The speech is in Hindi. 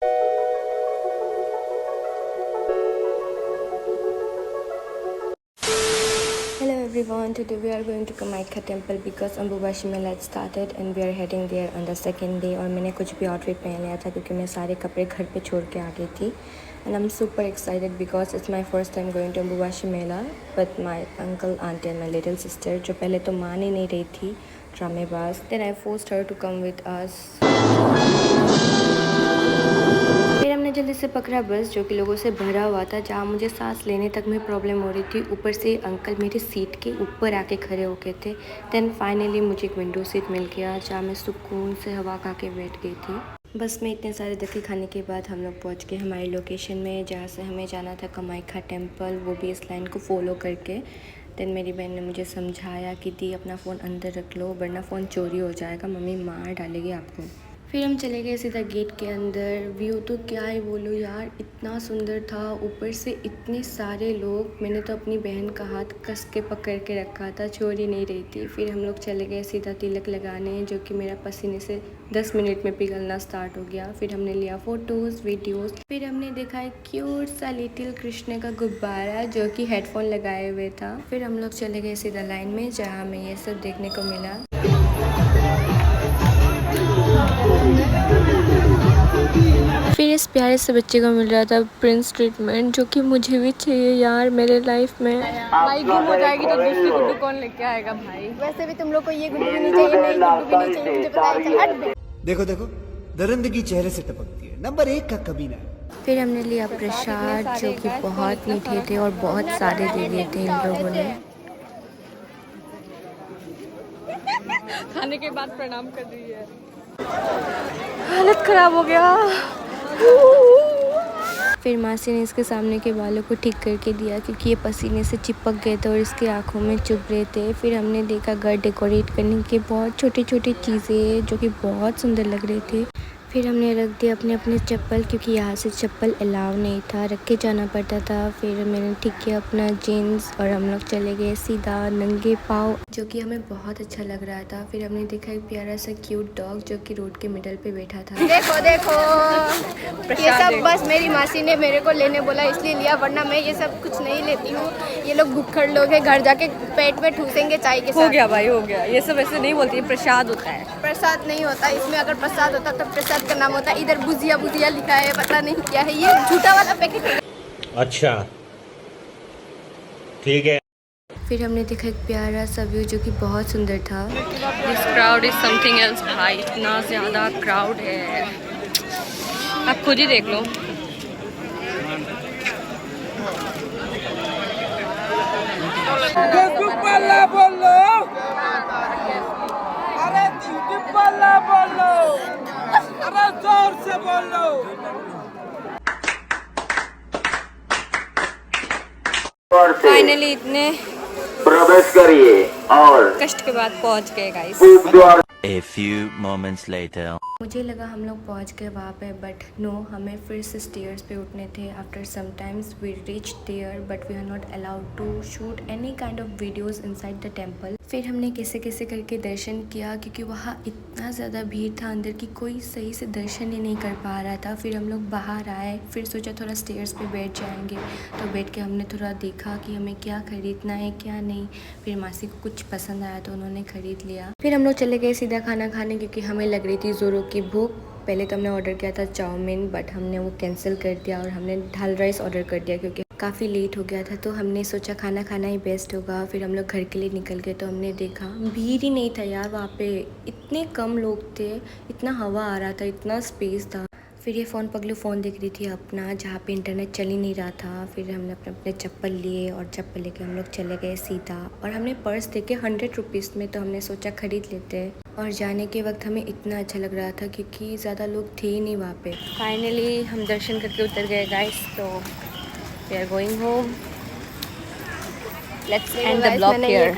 Hello everyone, today we are going to Kamaikha temple because Ambubashi Mela had started and we are heading there on the second day। और मैंने कुछ भी आउटफिट पहन लिया था क्योंकि मैं सारे कपड़े घर पे छोड़ के आ गई थी। And I'm super excited because it's my first time going to Ambubashi Mela with my uncle, auntie and my little sister जो पहले तो मान ही नहीं रही थी ड्रामेबाज। Then I forced her to come with us। फिर हमने जल्दी से पकड़ा बस जो कि लोगों से भरा हुआ था, जहाँ मुझे सांस लेने तक में प्रॉब्लम हो रही थी। ऊपर से अंकल मेरी सीट के ऊपर आके खड़े हो गए थे। देन फाइनली मुझे एक विंडो सीट मिल गया जहाँ मैं सुकून से हवा खा के बैठ गई थी। बस में इतने सारे धक्के खाने के बाद हम लोग पहुँच गए हमारी लोकेशन में, जहाँ से हमें जाना था कमाख्या टेम्पल, वो भी इस लाइन को फॉलो करके। देन मेरी बहन ने मुझे समझाया कि दी अपना फ़ोन अंदर रख लो वरना फ़ोन चोरी हो जाएगा, मम्मी मार डालेगी आपको। फिर हम चले गए सीधा गेट के अंदर। व्यू तो क्या ही बोलूँ यार, इतना सुंदर था, ऊपर से इतने सारे लोग। मैंने तो अपनी बहन का हाथ कस के पकड़ के रखा था, छोड़ ही नहीं रही थी। फिर हम लोग चले गए सीधा तिलक लगाने, जो कि मेरा पसीने से 10 मिनट में पिघलना स्टार्ट हो गया। फिर हमने लिया फ़ोटोज़ वीडियोज़। फिर हमने देखा एक क्यूट सा लिटिल कृष्ण का गुब्बारा जो कि हेडफोन लगाए हुए था। फिर हम लोग चले गए सीधा लाइन में, जहाँ हमें ये सब देखने को मिला। फिर इस प्यारे से बच्चे को मिल रहा था प्रिंस ट्रीटमेंट, जो कि मुझे भी चाहिए यार मेरे लाइफ में। भाई गुम हो जाएगी तो दूसरी गुड्डू कौन लेके आएगा भाई। वैसे भी तुम लोग को ये गुड्डू भी नहीं चाहिए, नई गुड्डू भी नहीं चाहिए, मुझे पता है। चल हट। देखो देखो दरिंदगी चेहरे से टपकती है, नंबर 1 का कमीना है। फिर हमने लिया प्रसाद जो कि बहुत मीठे थे और बहुत सारे दे दिए थे इन लोगों ने। खाने के बाद प्रणाम कर रही है। हालत खराब हो गया। फिर मासी ने इसके सामने के बालों को ठीक करके दिया क्योंकि ये पसीने से चिपक गए थे और इसकी आंखों में चुभ रहे थे। फिर हमने देखा घर डेकोरेट करने की बहुत छोटी छोटी चीज़ें जो कि बहुत सुंदर लग रही थी। फिर हमने रख दिया अपने अपने चप्पल क्योंकि यहाँ से चप्पल अलाउ नहीं था, रख के जाना पड़ता था। फिर मैंने ठीक किया अपना जीन्स और हम लोग चले गए सीधा नंगे पाँव, जो कि हमें बहुत अच्छा लग रहा था। फिर हमने देखा एक प्यारा सा क्यूट डॉग जो कि रोड के मिडल पे बैठा था। देखो देखो ये सब बस मेरी मासी ने मेरे को लेने बोला इसलिए लिया, वरना मैं ये सब कुछ नहीं लेती हूँ। ये लोग भुक्खड़ लोग हैं, घर जाके पेट में ठूसेंगे चाय के साथ। हो गया भाई, हो गया। ये सब ऐसे नहीं बोलती, प्रसाद होता है। प्रसाद नहीं होता इसमें, अगर प्रसाद होता तो प्रसाद का नाम होता। इधर भुजिया भुजिया लिखा है, पता नहीं क्या है, ये झूठा वाला पैकेट है। अच्छा ठीक है। फिर हमने देखा एक प्यारा सा व्यू जो कि बहुत सुंदर था। This crowd is something else भाई, इतना ज़्यादा क्राउड है, आप खुद ही देख लो। बोलो, अरे बोलो, अरे जोर से बोलो। फाइनली इतने प्रवेश करिए और कष्ट के बाद पहुंच गए guys. A few moments later. मुझे लगा हम लोग पहुंच गए वहाँ पे, बट नो, हमें फिर से स्टेयर्स पे उठने थे। After some times we reach there but we are not allowed to shoot any kind of videos inside the temple. फिर हमने कैसे कैसे करके दर्शन किया क्योंकि वहाँ इतना ज़्यादा भीड़ था अंदर की कोई सही से दर्शन ही नहीं कर पा रहा था। फिर हम लोग बाहर आए, फिर सोचा थोड़ा स्टेयर्स पे बैठ जाएंगे, तो बैठ के हमने थोड़ा देखा कि हमें क्या खरीदना है क्या नहीं। फिर मासी को कुछ पसंद आया तो उन्होंने ख़रीद लिया। फिर हम लोग चले गए सीधा खाना खाने क्योंकि हमें लग रही थी ज़ोरों की भूख। पहले तो हमने ऑर्डर किया था चाउमीन, बट हमने वो कैंसिल कर दिया और हमने दाल राइस ऑर्डर कर दिया क्योंकि काफ़ी लेट हो गया था। तो हमने सोचा खाना खाना ही बेस्ट होगा। फिर हम लोग घर के लिए निकल गए तो हमने देखा भीड़ ही नहीं था यार, वहाँ पे इतने कम लोग थे, इतना हवा आ रहा था, इतना स्पेस था। फिर ये फ़ोन पगलू फ़ोन देख रही थी अपना, जहाँ पे इंटरनेट चल ही नहीं रहा था। फिर हमने अपने अपने चप्पल लिए और चप्पल लेके हम लोग चले गए सीधा। और हमने पर्स देखे 100 रुपीज़ में, तो हमने सोचा ख़रीद लेते हैं। और जाने के वक्त हमें इतना अच्छा लग रहा था क्योंकि ज़्यादा लोग थे ही नहीं वहाँ पे। फाइनली हम दर्शन करके उतर गए गाइस, तो we are going home. Let's end the blog here.